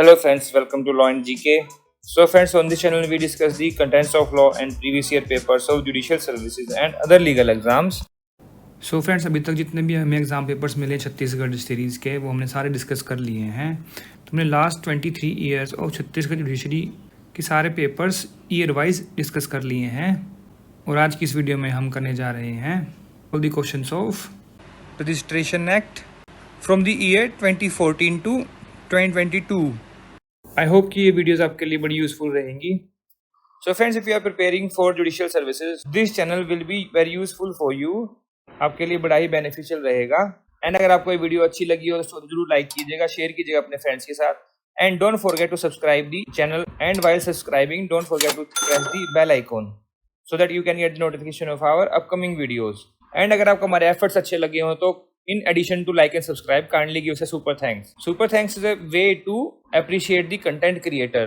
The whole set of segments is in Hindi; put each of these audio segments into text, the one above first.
Hello friends, welcome to Law and GK. So friends, on this channel we discuss the contents of law and previous year papers of judicial services and other legal exams. So friends अभी तक जितने भी हमें एग्ज़ाम पेपर्स मिले छत्तीसगढ़ सीरीज़ के वो हमने सारे डिस्कस कर लिए हैं। तो हमने लास्ट 23 ईयर्स और छत्तीसगढ़ जुडिशरी के सारे पेपर्स ईयर वाइज डिस्कस कर लिए हैं और आज की इस वीडियो में हम करने जा रहे हैं all the questions of registration act from the year 2014 to 2022। I hope कि ये वीडियोज़ आपके लिए बड़ी यूज़फुल रहेंगी। So friends, if you are preparing for judicial services, this channel will be very useful for you. आपके लिए बड़ा ही बेनिफिशियल रहेगा। एंड अगर आपको ये वीडियो अच्छी लगी हो तो जरूर लाइक कीजिएगा, शेयर कीजिएगा अपने फ्रेंड्स के साथ। And don't forget to subscribe the channel and while subscribing don't forget to press the bell icon so that you can get the notification of our upcoming videos. And अगर आपको हमारे एफर्ट्स अच्छे लगे हो तो in addition to like and subscribe, kindly give us a super thanks. Super thanks is a way to appreciate the content creator.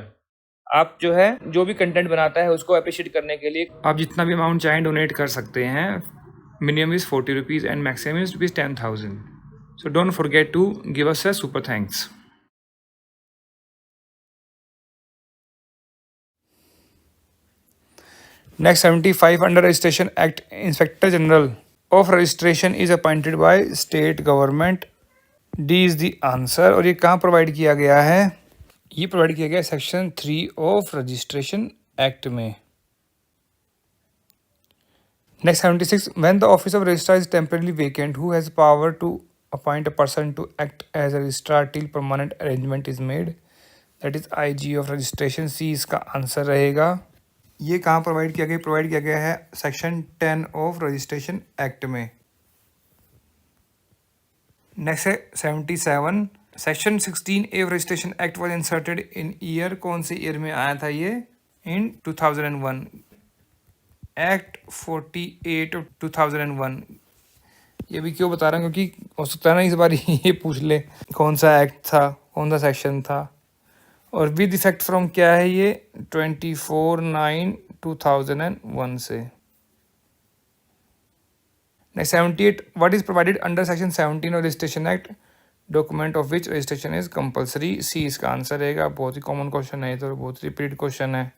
आप जो भी कंटेंट बनाता है उसको अप्रिशिएट करने के लिए आप जितना भी अमाउंट चाहें डोनेट कर सकते हैं। Minimum is 40 rupees and maximum is rupees 10,000। So don't forget to give us a super thanks. Next 75 under registration act inspector general of registration is appointed by state government. D is the answer. और ये कहाँ प्रोवाइड किया गया है? ये प्रोवाइड किया गया है सेक्शन 3 ऑफ रजिस्ट्रेशन एक्ट में। Next 76 when the office of registrar is temporarily vacant who has power to appoint a person to act as a registrar till permanent arrangement is made, that is IG of registration. C इसका आंसर रहेगा। ये कहाँ प्रोवाइड किया गया? प्रोवाइड किया गया है सेक्शन 10 ऑफ रजिस्ट्रेशन एक्ट में। नेक्स्ट है 77 section 16A of registration act was inserted in year. कौन से ईयर में आया था ये? इन 2001। Act 48 of 2001। ये भी क्यों बता रहा हूँ क्योंकि हो सकता है ना इस बार ये पूछ ले कौन सा एक्ट था, कौन सा सेक्शन था। और विद इफेक्ट फ्रॉम क्या है ये? 24/9/2001 से। Next 78 what is provided under section 17 of registration act, document of which registration is compulsory. C इसका आंसर रहेगा। बहुत ही कॉमन क्वेश्चन है तो बहुत रिपीटेड क्वेश्चन है।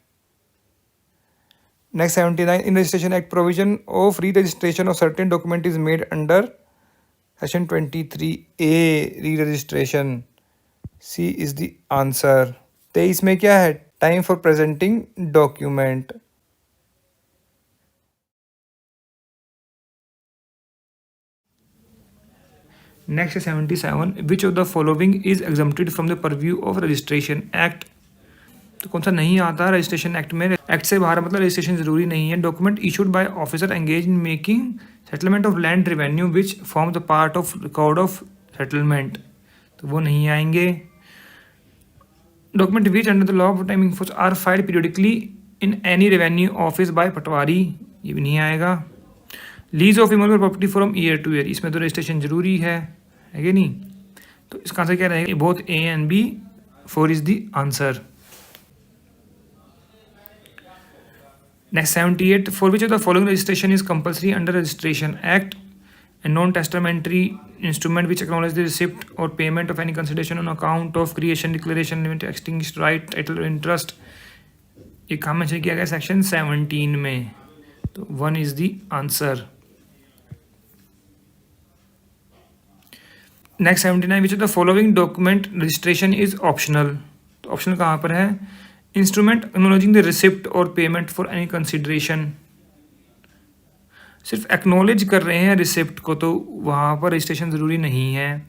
Next 79 in registration act provision of re registration of certain document is made under section 23A re registration. C is the answer. 23 में क्या है? Time for presenting document. Next 77 which of the following is exempted from the purview of registration act. तो कौन सा नहीं आता रजिस्ट्रेशन एक्ट में? एक्ट से बाहर मतलब रजिस्ट्रेशन जरूरी नहीं है। Document issued by officer engaged in making settlement of land revenue which form the part of record of settlement, तो वो नहीं आएंगे। Document which under the law of timing force are filed periodically in any revenue office by patwari, ये भी नहीं आएगा। Lease of immovable property from year to year, इसमें तो रजिस्ट्रेशन जरूरी है कि नहीं? तो इसका आंसर क्या रहेगा? Both A and B. 4 is the answer. Next 78 for which of the following registration is compulsory under registration act, a non-testamentary instrument which acknowledges the receipt or payment of any consideration on account of creation, declaration, limit, extinguished right, title or interest। ये कहाँ मेंशन किया गया? सेक्शन 17 में। तो 1 is the answer. Next 79 which of the following document registration is optional. तो ऑप्शनल कहाँ पर है? इंस्ट्रूमेंट एक्नोलॉजिंग द रिसिप्ट और पेमेंट फॉर एनी कंसिडरेशन। सिर्फ एक्नॉलेज कर रहे हैं रिसिप्ट को तो वहाँ पर रजिस्ट्रेशन ज़रूरी नहीं है।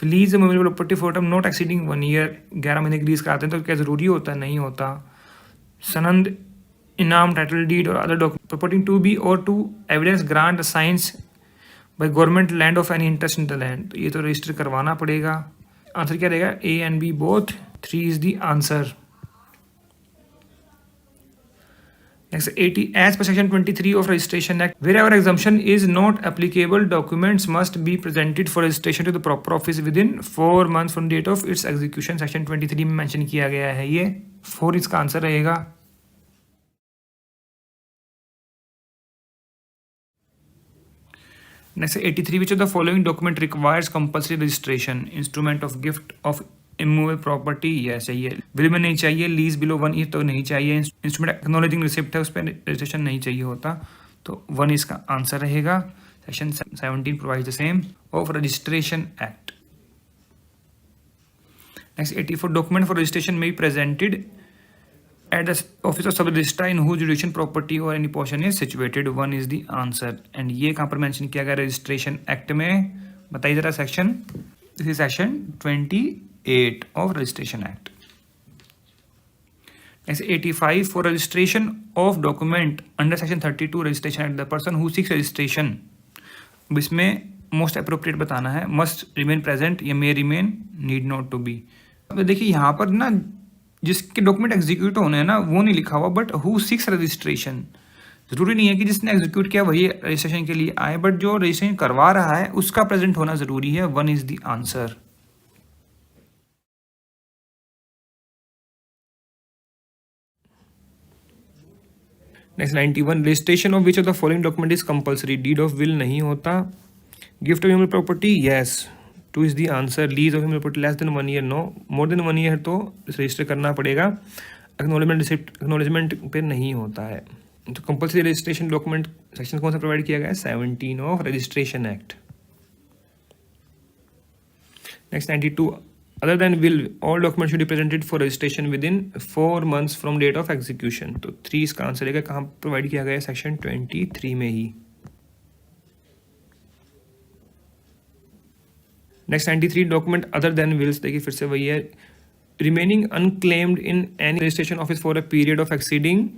Lease movable property for term not exceeding 1 year, 11 महीने की लीज कराते हैं तो क्या ज़रूरी होता है? नहीं होता। सनंद, इनाम, टाइटल डीड और other document purporting to be or to evidence grant signs by government land of any interest in the land, तो ये तो रजिस्टर करवाना पड़ेगा। आंसर क्या रहेगा? A and B both. 3 is the answer. Next 80 as per section 23 of registration act, wherever exemption is not applicable, documents must be presented for registration to the proper office within 4 months from date of its execution। section 23 में मेंशन किया गया है ये। 4 इसका आंसर रहेगा। Next 83 which of the following document requires compulsory registration? Instrument of gift of immovable property yes चाहिए, विल में नहीं चाहिए, लीज बिलो 1 ईयर तो नहीं चाहिए, इंस्ट्रूमेंट एक्नॉलेजिंग रिसिप्ट है उस पर रजिस्ट्रेशन नहीं चाहिए होता, तो 1 इसका आंसर रहेगा। Section 17 provides the same of registration act. Next 84 document for registration may be presented at the office of sub registrar in whose jurisdiction property or any portion is situated, 1 is the answer। and ये कहाँ पर मेंशन किया गया रजिस्ट्रेशन एक्ट में, बताइए जरा section, this is section 28 of registration act. Next 85 for registration of document under section 32 registration act, the person who seeks registration, इसमें मोस्ट अप्रोप्रिएट बताना है, मस्ट रिमेन प्रेजेंट या may remain, need not to be. अब देखिए यहाँ पर ना जिसके डॉक्यूमेंट एग्जीक्यूट होने हैं ना वो नहीं लिखा हुआ, बट हु सीक्स रजिस्ट्रेशन, जरूरी नहीं है कि जिसने एग्जीक्यूट किया वही रजिस्ट्रेशन के लिए आए, बट जो रजिस्ट्रेशन करवा रहा है उसका प्रेजेंट होना जरूरी है, 1 is the answer. Next 91 registration of which of the following document is compulsory, deed of will नहीं होता, gift of immovable property yes, 2 is the answer, lease of immovable property less than 1 year no, more than 1 year तो रजिस्टर करना पड़ेगा, एक्नॉलेजमेंट रिसिप्ट एक्नॉलेजमेंट पे नहीं होता है। तो कंपल्सरी रजिस्ट्रेशन डॉक्यूमेंट सेक्शन कौन सा प्रोवाइड किया गया है, 17 of registration act. Next 92 other than will all document should be presented for registration within 4 months from date of execution, तो 3 इसका आंसर है, कहाँ प्रोवाइड किया गया है, सेक्शन 23 में ही। Next 93 document other than wills, देखिए फिर से वही है, remaining unclaimed in any registration office for a period of exceeding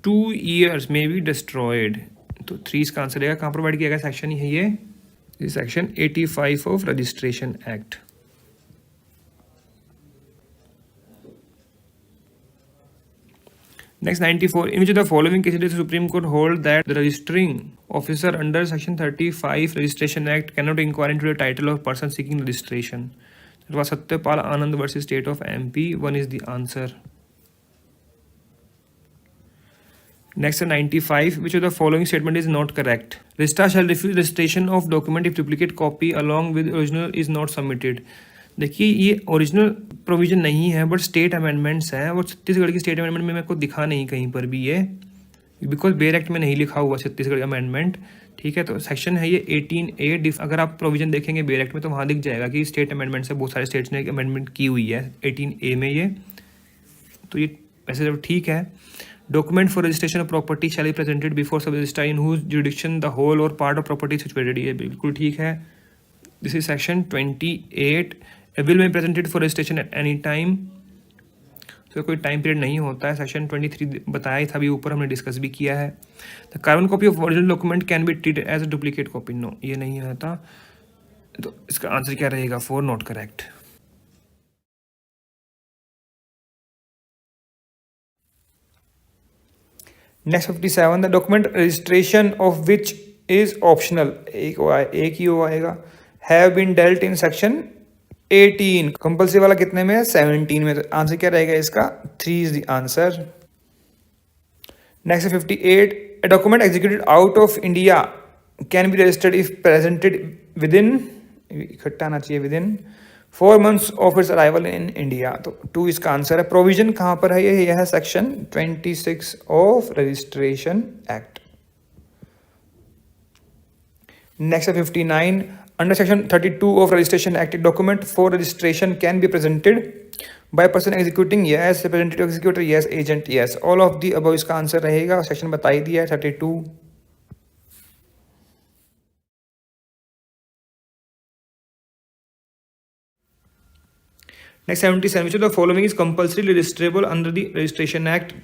2 years may be destroyed, तो 3 इसका आंसर रहेगा, कहाँ प्रोवाइड किया गया सेक्शन है ये, section 85 of registration act. Next 94 in which of the following cases does the Supreme Court hold that the registering officer under section 35 registration act cannot inquire into the title of person seeking registration, that was Satyapal Anand versus State of MP, 1 is the answer। Next 95 which of the following statement is not correct, registrar shall refuse registration of document if duplicate copy along with original is not submitted, देखिए ये ओरिजिनल प्रोविजन नहीं है बट स्टेट अमेंडमेंट्स हैं, और छत्तीसगढ़ की स्टेट अमेंडमेंट में मेरे को दिखा नहीं कहीं पर भी ये, बिकॉज बेयर एक्ट में नहीं लिखा हुआ छत्तीसगढ़ अमेंडमेंट, ठीक है। तो सेक्शन है ये 18A, अगर आप प्रोविजन देखेंगे बेयर एक्ट में तो वहाँ दिख जाएगा कि स्टेट अमेंडमेंट से बहुत सारे स्टेट्स ने अमेंडमेंट की हुई है 18A में ये, तो ये वैसे जब ठीक है। Document for registration of property shall be presented before sub registrar in whose jurisdiction the whole और पार्ट ऑफ प्रॉपर्टी सिचुएटेड, ये बिल्कुल ठीक है। This is section 28। A will be presented for registration at any time, तो कोई टाइम पीरियड नहीं होता है, सेक्शन 23 बताया ही था, अभी ऊपर हमने डिस्कस भी किया है। The carbon copy of original document can be treated as a duplicate copy, no ये नहीं होता, तो इसका आंसर क्या रहेगा, 4 not correct. Next 57 the document registration of which is optional, एक ही वो आएगा, have been dealt in section 18, compulsory वाला कितने में है, 17 में, तो आंसर क्या रहेगा इसका, 3 is the answer. Next 58 a document executed out of India can be registered if presented within, इकट्ठा आना चाहिए, within 4 months of its arrival in India, तो 2 इसका आंसर है। प्रोविजन कहाँ पर है, यह है section 26 of registration act. Next 59 under section 32 of registration act, document for registration can be presented by person executing yes, representative executor yes, agent yes, all of the above इसका आंसर रहेगा, सेक्शन बता ही दिया है 32। Next 77 which of the following is compulsory registrable under the registration act,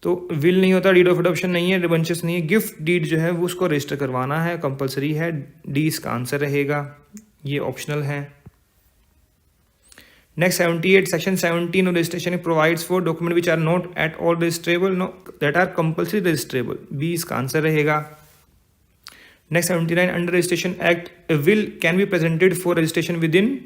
तो विल नहीं होता, डीड ऑफ अडॉप्शन नहीं है, रिबंचेस नहीं है, गिफ्ट डीड जो है वो उसको रजिस्टर करवाना है, कंपलसरी है, डी इसका आंसर रहेगा, ये ऑप्शनल है। Next 78 section 17 of registration provides for document which are not at all registrable, no that are compulsory registrable, B इसका आंसर रहेगा। Next 79 under registration act will can be presented for registration within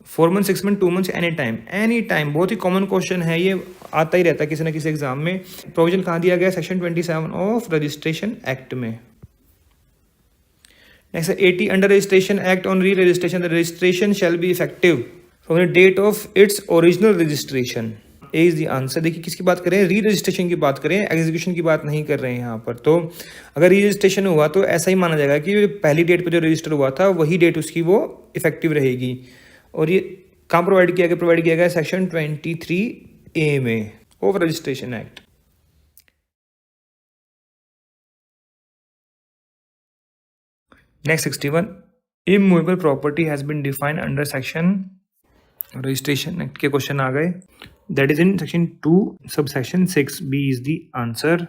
4 months, 6 months, 2 months, any time, बहुत ही कॉमन क्वेश्चन है, ये आता ही रहता है किसी ना किसी एग्जाम में। प्रोविजन कहाँ दिया गया, सेक्शन 27 ऑफ रजिस्ट्रेशन एक्ट में। Next 80 under registration act on re registration the registration shall be effective from the date of its original registration. A is the answer. देखिए किसकी बात करें, री रजिस्ट्रेशन की बात करें, एग्जीक्यूशन की बात नहीं कर रहे हैं यहाँ पर। तो अगर री रजिस्ट्रेशन हुआ तो ऐसा ही माना जाएगा कि पहली डेट पर जो रजिस्टर हुआ था वही डेट उसकी वो इफेक्टिव रहेगी। और ये कहाँ प्रोवाइड किया गया सेक्शन 23A में of registration act. Next 61 immovable property has been defined under section registration act के क्वेश्चन आ गए। That is in section 2 subsection 6 B is the answer.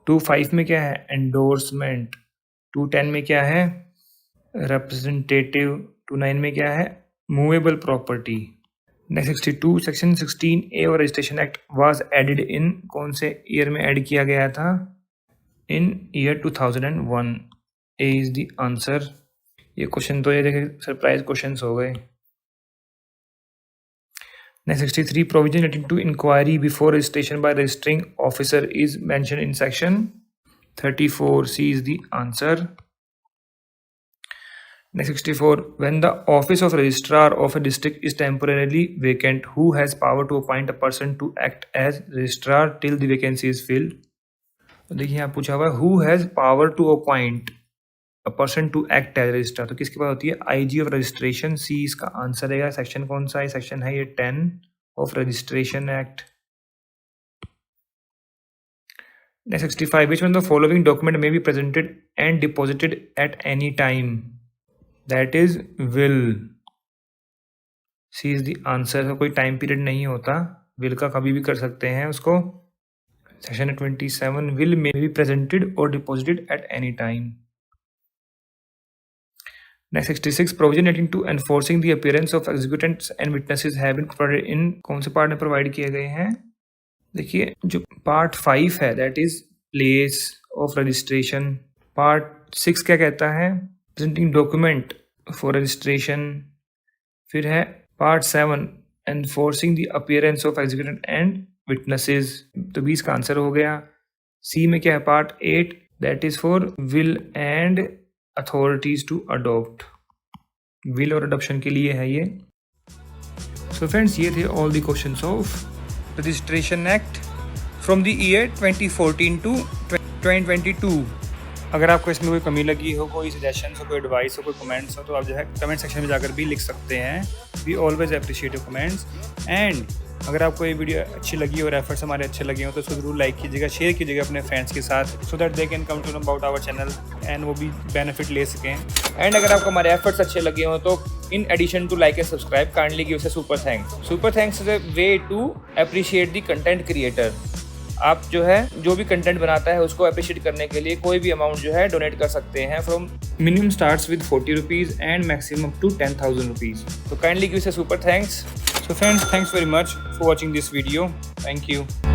2.5 में क्या है, एंडोर्समेंट। 2.10 में क्या है, रिप्रेजेंटेटिव। 2.9 में क्या है, movable property. Next 62 section 16A और registration act was added in कौन से ईयर में ऐड किया गया था, in year 2001। A is the answer. ये क्वेश्चन तो ये देखिए सरप्राइज क्वेश्चंस हो गए। Next 63 provision relating to inquiry before registration by registering officer is mentioned in section 34. C is the answer. Next 64 when the office of registrar of a district is temporarily vacant, who has power to appoint a person to act as registrar till the vacancy is filled? देखिए यहाँ पूछा हुआ है who has power to appoint a person to act as registrar, तो किसके पास होती है, IG of registration। C इसका आंसर रहेगा। सेक्शन कौन सा है, सेक्शन है ये 10 of registration act। Next 65 which one of the following document may be presented and deposited at any time, that is will। C is the answer। कोई टाइम पीरियड नहीं होता, will का कभी भी कर सकते हैं उसको। Section 27 will may be presented or deposited at any time। Next 66 provision relating to enforcing the appearance of executants and witnesses have been provided in कौन से पार्ट में प्रोवाइड किए गए हैं। देखिए जो पार्ट 5 है that is place of registration. Part 6 क्या कहता है, प्रेजेंटिंग डॉक्यूमेंट फॉर रजिस्ट्रेशन। फिर है part 7 enforcing the appearance of executant and witnesses. तो 20 का आंसर हो गया। सी में क्या है, part 8 that is for will and authorities to adopt. Will और अडॉप्शन के लिए है ये। सो फ्रेंड्स ये थे all the questions of registration act from the year 2014 to 2022। अगर आपको इसमें कोई कमी लगी हो, कोई सजेशन हो, कोई एडवाइस हो, कोई कमेंट्स हो, तो आप जो है कमेंट सेक्शन में जाकर भी लिख सकते हैं। We always appreciate your comments. And अगर आपको ये वीडियो अच्छी लगी और एफर्ट्स हमारे अच्छे लगे हो तो उसको जरूर लाइक कीजिएगा, शेयर कीजिएगा अपने फ्रेंड्स के साथ, so that they can come to know about our channel and वो भी बेनिफिट ले सकें। एंड अगर आपको हमारे एफर्ट्स अच्छे लगे हो तो in addition to like and subscribe kindly give us a super thanks. Super thanks is a way to appreciate the content creator. आप जो है जो भी कंटेंट बनाता है उसको अप्रिशिएट करने के लिए कोई भी अमाउंट जो है डोनेट कर सकते हैं। From minimum starts with 40 rupees and maximum to 10,000 rupees. तो kindly give us a super thanks. So friends, thanks very much for watching this video. Thank you.